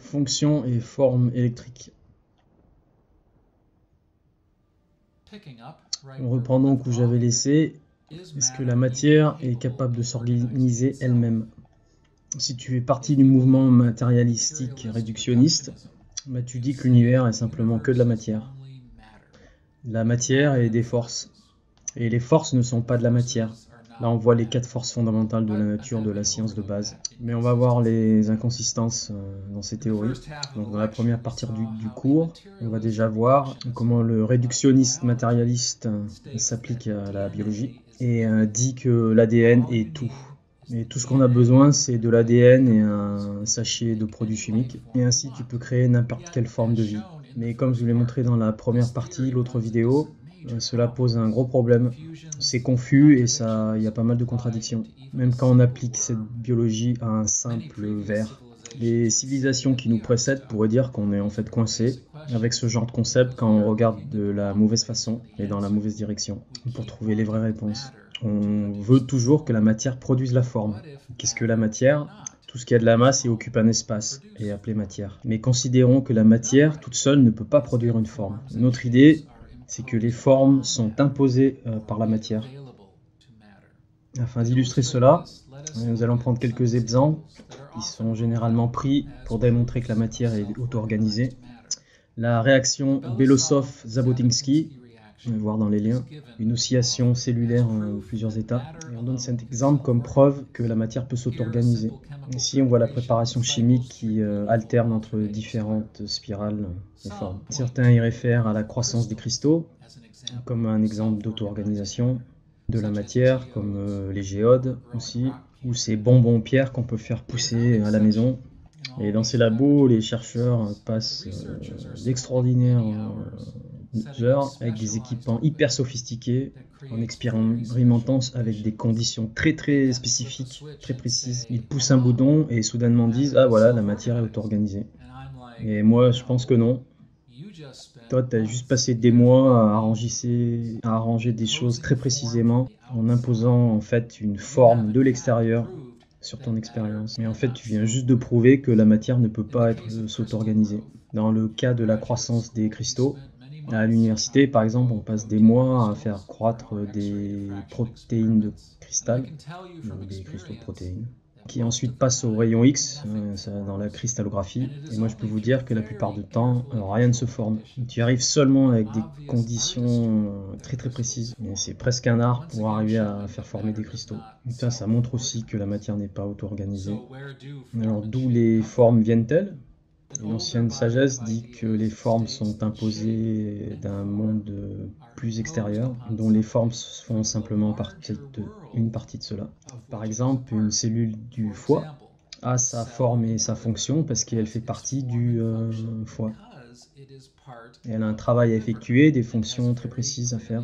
Fonction et forme électrique. On reprend donc où j'avais laissé. Est-ce que la matière est capable de s'organiser elle-même? Si tu fais partie du mouvement matérialistique réductionniste, tu dis que l'univers est simplement que de la matière. La matière est des forces. Et les forces ne sont pas de la matière. Là, on voit les 4 forces fondamentales de la nature de la science de base. Mais on va voir les inconsistances dans ces théories. Donc, dans la première partie du cours, on va déjà voir comment le réductionniste matérialiste s'applique à la biologie et dit que l'ADN est tout. Et tout ce qu'on a besoin, c'est de l'ADN et un sachet de produits chimiques. Et ainsi, tu peux créer n'importe quelle forme de vie. Mais comme je vous l'ai montré dans la première partie, l'autre vidéo, cela pose un gros problème. C'est confus et il y a pas mal de contradictions. Même quand on applique cette biologie à un simple verre. Les civilisations qui nous précèdent pourraient dire qu'on est en fait coincé avec ce genre de concept quand on regarde de la mauvaise façon et dans la mauvaise direction pour trouver les vraies réponses. On veut toujours que la matière produise la forme. Qu'est-ce que la matière ? Tout ce qui a de la masse et occupe un espace est appelé matière. Mais considérons que la matière toute seule ne peut pas produire une forme. Une autre idée, c'est que les formes sont imposées par la matière. Afin d'illustrer cela, nous allons prendre quelques exemples qui sont généralement pris pour démontrer que la matière est auto-organisée. La réaction Belousov-Zhabotinsky, on va voir dans les liens, une oscillation cellulaire en plusieurs états. Et on donne cet exemple comme preuve que la matière peut s'auto-organiser. Ici, on voit la préparation chimique qui alterne entre différentes spirales de formes. Certains y réfèrent à la croissance des cristaux, comme un exemple d'auto-organisation de la matière, comme les géodes aussi, ou ces bonbons pierres qu'on peut faire pousser à la maison. Et dans ces labos, les chercheurs passent d'extraordinaires heures avec des équipements hyper sophistiqués, en expérimentant avec des conditions très très spécifiques, très précises. Ils poussent un bouton et soudainement disent « Ah voilà, la matière est auto-organisée ». Et moi, je pense que non. Toi, tu as juste passé des mois à arranger des choses très précisément en imposant en fait une forme de l'extérieur sur ton expérience. Mais en fait, tu viens juste de prouver que la matière ne peut pas s'auto-organiser. Dans le cas de la croissance des cristaux, à l'université, par exemple, on passe des mois à faire croître des protéines de cristal, des cristaux de protéines, qui ensuite passent au rayon X, dans la cristallographie. Et moi, je peux vous dire que la plupart du temps, rien ne se forme. Tu arrives seulement avec des conditions très très précises. Et c'est presque un art pour arriver à faire former des cristaux. Donc ça montre aussi que la matière n'est pas auto-organisée. Alors, d'où les formes viennent-elles ? L'ancienne sagesse dit que les formes sont imposées d'un monde plus extérieur, dont les formes font simplement une partie de cela. Par exemple, une cellule du foie a sa forme et sa fonction parce qu'elle fait partie du foie. Et elle a un travail à effectuer, des fonctions très précises à faire.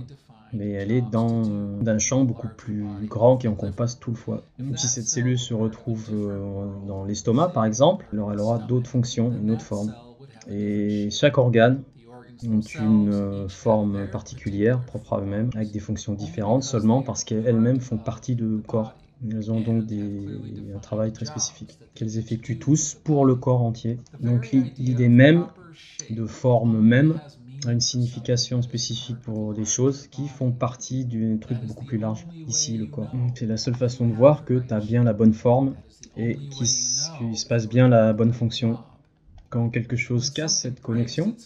Mais elle est d'un champ beaucoup plus grand qui encompasse tout le foie. Même si cette cellule se retrouve dans l'estomac, par exemple, alors elle aura d'autres fonctions, une autre forme. Et chaque organe ont une forme particulière, propre à eux-mêmes, avec des fonctions différentes seulement parce qu'elles-mêmes font partie du corps. Elles ont donc un travail très spécifique qu'elles effectuent tous pour le corps entier. Donc l'idée même de forme même a une signification spécifique pour des choses qui font partie d'un truc beaucoup plus large, ici le corps. C'est la seule façon de voir que tu as bien la bonne forme et qu'il se passe bien la bonne fonction. Quand quelque chose casse cette connexion,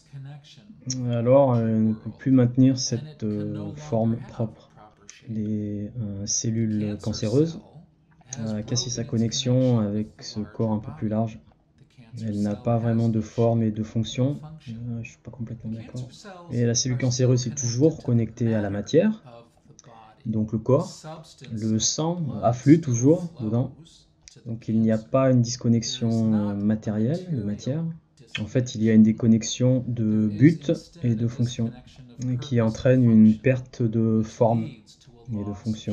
alors elle ne peut plus maintenir cette forme propre. Les cellules cancéreuses a cassé sa connexion avec ce corps un peu plus large. Elle n'a pas vraiment de forme et de fonction. Je ne suis pas complètement d'accord. Et la cellule cancéreuse est toujours connectée à la matière, donc le corps. Le sang afflue toujours dedans. Donc il n'y a pas une disconnexion matérielle, de matière. En fait, il y a une déconnexion de but et de fonction, qui entraîne une perte de forme et de fonction.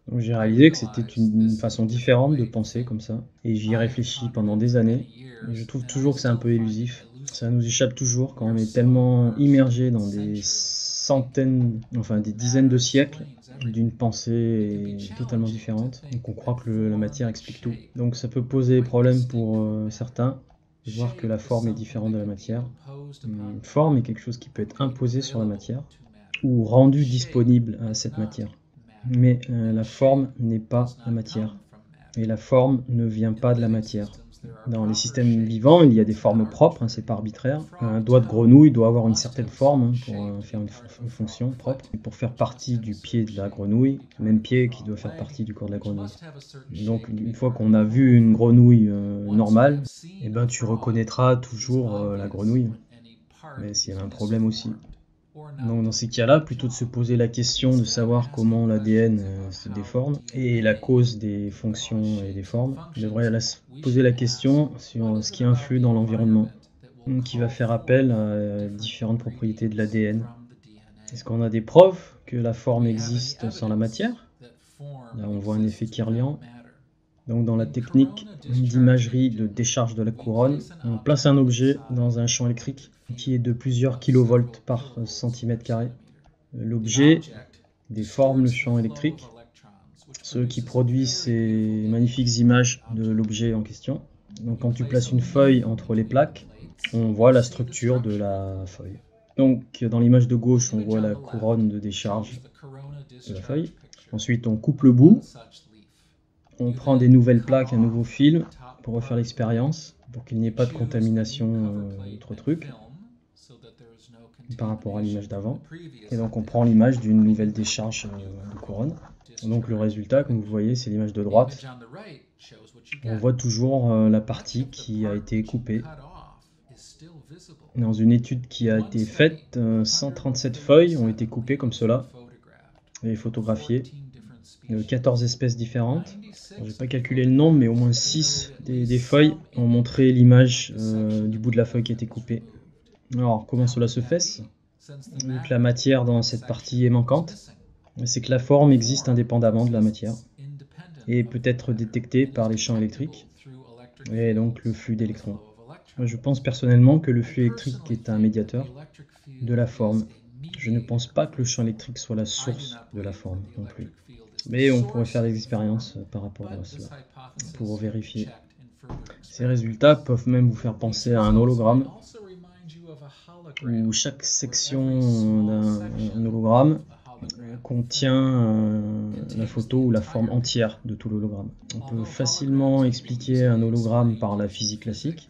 Donc j'ai réalisé que c'était une façon différente de penser comme ça, et j'y ai réfléchi pendant des années, et je trouve toujours que c'est un peu élusif. Ça nous échappe toujours quand on est tellement immergé dans des centaines, enfin des dizaines de siècles d'une pensée totalement différente. Donc on croit que la matière explique tout. Donc ça peut poser problème pour certains, de voir que la forme est différente de la matière. Une forme est quelque chose qui peut être imposé sur la matière ou rendu disponible à cette matière. Mais la forme n'est pas la matière. Et la forme ne vient pas de la matière. Dans les systèmes vivants, il y a des formes propres, hein, c'est pas arbitraire. Un doigt de grenouille doit avoir une certaine forme, hein, pour faire une fonction propre. Et pour faire partie du pied de la grenouille, le même pied qui doit faire partie du corps de la grenouille. Donc une fois qu'on a vu une grenouille normale, eh ben, tu reconnaîtras toujours la grenouille. Mais s'il y a un problème aussi. Donc dans ces cas-là, plutôt de se poser la question de savoir comment l'ADN se déforme et la cause des fonctions et des formes, on devrait se poser la question sur ce qui influe dans l'environnement, qui va faire appel à différentes propriétés de l'ADN. Est-ce qu'on a des preuves que la forme existe sans la matière? Là on voit un effet Kirlian. Donc dans la technique d'imagerie de décharge de la couronne, on place un objet dans un champ électrique qui est de plusieurs kilovolts par centimètre carré. L'objet déforme le champ électrique, ce qui produit ces magnifiques images de l'objet en question. Donc quand tu places une feuille entre les plaques, on voit la structure de la feuille. Donc dans l'image de gauche, on voit la couronne de décharge de la feuille. Ensuite, on coupe le bout. On prend des nouvelles plaques, un nouveau film pour refaire l'expérience, pour qu'il n'y ait pas de contamination d'autres trucs par rapport à l'image d'avant. Et donc on prend l'image d'une nouvelle décharge de couronne. Donc le résultat, comme vous voyez, c'est l'image de droite. On voit toujours la partie qui a été coupée. Dans une étude qui a été faite, 137 feuilles ont été coupées comme cela et photographiées de 14 espèces différentes. Je n'ai pas calculé le nombre, mais au moins 6 des feuilles ont montré l'image du bout de la feuille qui a été coupée. Alors, comment cela se fait? Vu que la matière dans cette partie est manquante, c'est que la forme existe indépendamment de la matière et peut être détectée par les champs électriques et donc le flux d'électrons. Je pense personnellement que le flux électrique est un médiateur de la forme. Je ne pense pas que le champ électrique soit la source de la forme non plus. Mais on pourrait faire des expériences par rapport à cela pour vérifier. Ces résultats peuvent même vous faire penser à un hologramme où chaque section d'un hologramme contient la photo ou la forme entière de tout l'hologramme. On peut facilement expliquer un hologramme par la physique classique.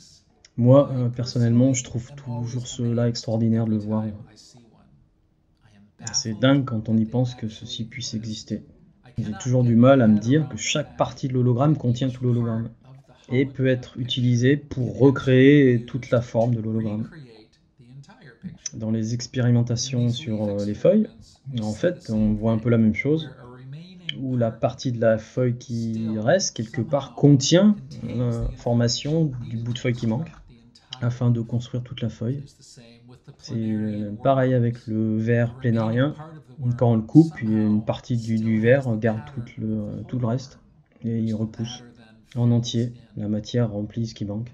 Moi, personnellement, je trouve toujours cela extraordinaire de le voir. C'est dingue quand on y pense que ceci puisse exister. J'ai toujours du mal à me dire que chaque partie de l'hologramme contient tout l'hologramme et peut être utilisée pour recréer toute la forme de l'hologramme. Dans les expérimentations sur les feuilles, en fait, on voit un peu la même chose, où la partie de la feuille qui reste, quelque part, contient la formation du bout de feuille qui manque, afin de construire toute la feuille. C'est pareil avec le verre plénarien. Quand on le coupe, une partie du verre garde tout le reste et il repousse en entier. La matière remplit ce qui manque.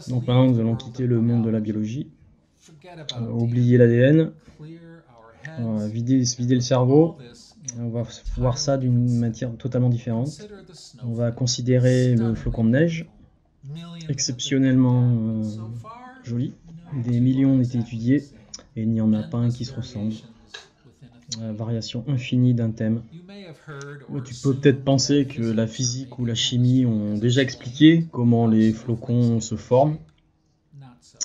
Donc maintenant, nous allons quitter le monde de la biologie. Oublier l'ADN. Vider le cerveau. On va voir ça d'une matière totalement différente. On va considérer le flocon de neige, exceptionnellement joli. Des millions ont été étudiés et il n'y en a pas un qui se ressemble. Variation infinie d'un thème. Tu peux peut-être penser que la physique ou la chimie ont déjà expliqué comment les flocons se forment,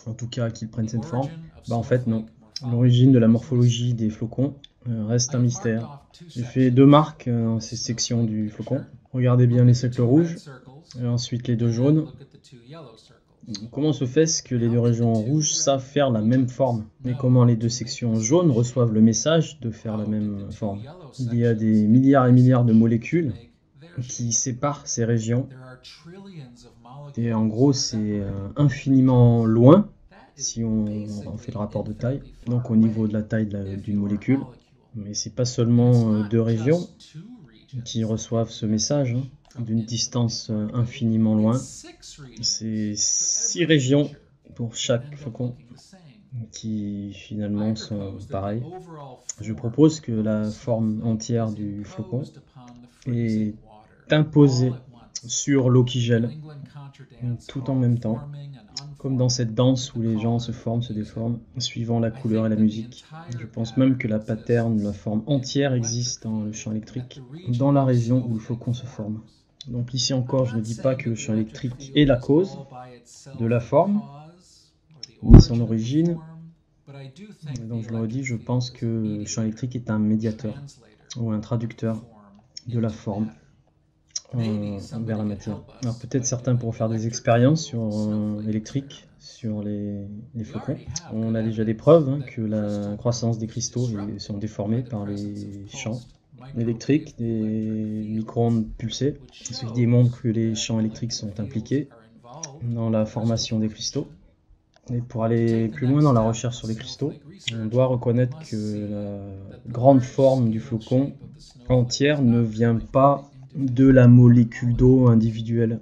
en tout cas qu'ils prennent cette forme. En fait non. L'origine de la morphologie des flocons reste un mystère. J'ai fait 2 marques dans ces sections du flocon. Regardez bien les cercles rouges et ensuite les 2 jaunes. Comment se fait-ce que les 2 régions rouges savent faire la même forme? Mais comment les 2 sections jaunes reçoivent le message de faire la même forme? Il y a des milliards et milliards de molécules qui séparent ces régions. Et en gros, c'est infiniment loin si on fait le rapport de taille. Donc au niveau de la taille d'une molécule. Mais c'est pas seulement 2 régions qui reçoivent ce message, d'une distance infiniment loin. C'est 6 régions pour chaque flocon. qui finalement sont pareils. Je propose que la forme entière du flocon est imposée sur l'eau qui gèle, tout en même temps, comme dans cette danse où les gens se forment, se déforment, suivant la couleur et la musique. Je pense même que la pattern, la forme entière existe dans le champ électrique, dans la région où le flocon se forme. Donc ici encore, je ne dis pas que le champ électrique est la cause de la forme, ni son origine. Donc je le redis, je pense que le champ électrique est un médiateur ou un traducteur de la forme vers la matière. Alors peut-être certains pourront faire des expériences sur électriques sur les flocons. On a déjà des preuves que la croissance des cristaux sont déformés par les champs électriques, des micro-ondes pulsées, ce qui démontre que les champs électriques sont impliqués dans la formation des cristaux. Et pour aller plus loin dans la recherche sur les cristaux, on doit reconnaître que la grande forme du flocon entière ne vient pas de la molécule d'eau individuelle.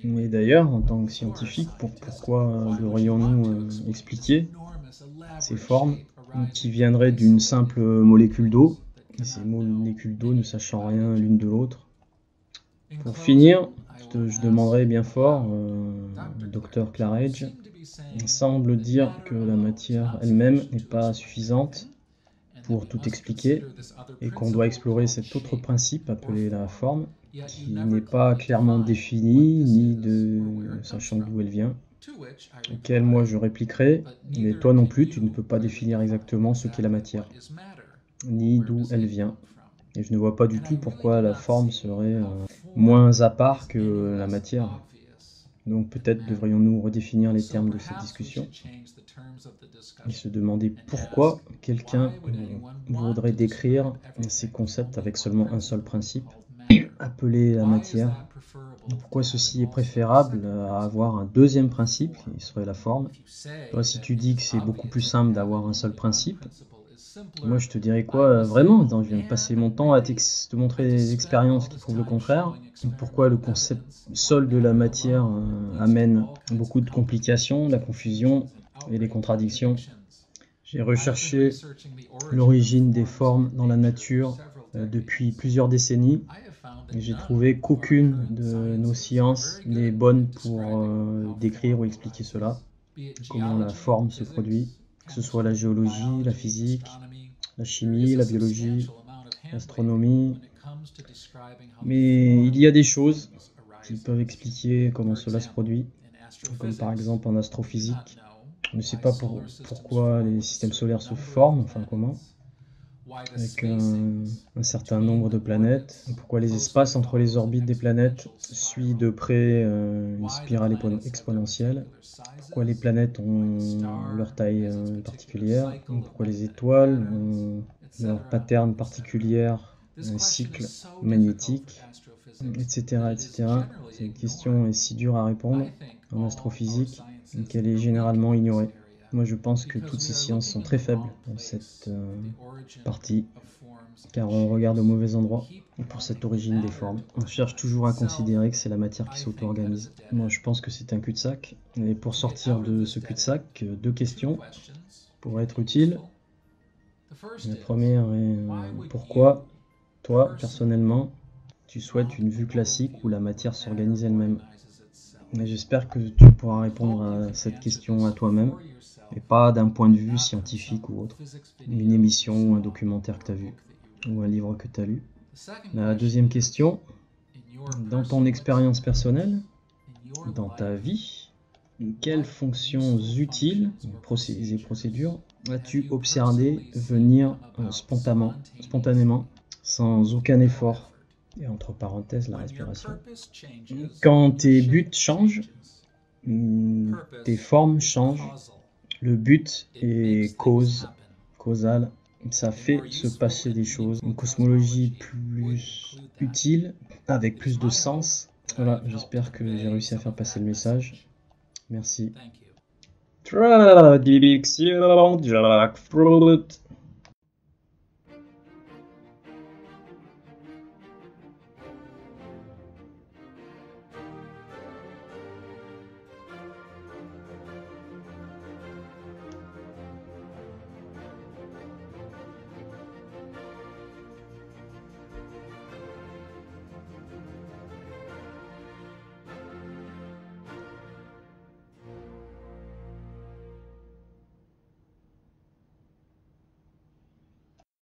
Mais d'ailleurs, en tant que scientifique, pourquoi devrions-nous expliquer ces formes qui viendraient d'une simple molécule d'eau, et ces molécules d'eau ne sachant rien l'une de l'autre? Pour finir, je demanderai bien fort, le docteur Claridge semble dire que la matière elle-même n'est pas suffisante pour tout expliquer et qu'on doit explorer cet autre principe appelé la forme qui n'est pas clairement définie ni de sachant d'où elle vient, auquel moi je répliquerai, mais toi non plus tu ne peux pas définir exactement ce qu'est la matière ni d'où elle vient. Et je ne vois pas du tout pourquoi la forme serait moins à part que la matière. Donc peut-être devrions-nous redéfinir les termes de cette discussion et se demander pourquoi quelqu'un voudrait décrire ces concepts avec seulement un seul principe, appelé la matière. Pourquoi ceci est préférable à avoir un deuxième principe, qui serait la forme. Toi, si tu dis que c'est beaucoup plus simple d'avoir un seul principe, moi je te dirais quoi vraiment? Attends, je viens de passer mon temps à te montrer des expériences qui prouvent le contraire. Pourquoi le concept seul de la matière amène beaucoup de complications, de la confusion et des contradictions. J'ai recherché l'origine des formes dans la nature depuis plusieurs décennies et j'ai trouvé qu'aucune de nos sciences n'est bonne pour décrire ou expliquer cela, comment la forme se produit, que ce soit la géologie, la physique, la chimie, la biologie, l'astronomie. Mais il y a des choses qui peuvent expliquer comment cela se produit, comme par exemple en astrophysique. On ne sait pas pourquoi les systèmes solaires se forment, enfin comment, avec un certain nombre de planètes, pourquoi les espaces entre les orbites des planètes suivent de près une spirale exponentielle, pourquoi les planètes ont leur taille particulière, pourquoi les étoiles ont leur pattern particulière, un cycle magnétique, etc., etc. Cette question est si dure à répondre en astrophysique qu'elle est généralement ignorée. Moi je pense que toutes ces sciences sont très faibles dans cette partie, car on regarde au mauvais endroit pour cette origine des formes. On cherche toujours à considérer que c'est la matière qui s'auto-organise. Moi je pense que c'est un cul-de-sac, et pour sortir de ce cul-de-sac, deux questions pourraient être utiles. La première est pourquoi, toi, personnellement, tu souhaites une vue classique où la matière s'organise elle-même? J'espère que tu pourras répondre à cette question à toi-même, et pas d'un point de vue scientifique ou autre, une émission ou un documentaire que tu as vu, ou un livre que tu as lu. La deuxième question, dans ton expérience personnelle, dans ta vie, quelles fonctions utiles, et procédures, as-tu observé venir spontanément, sans aucun effort? Et entre parenthèses, la respiration. Quand tes buts changent, tes formes changent, le but est causal, ça fait se passer des choses. Une cosmologie plus utile, avec plus de sens. Voilà, j'espère que j'ai réussi à faire passer le message. Merci. Traduction jackfruit.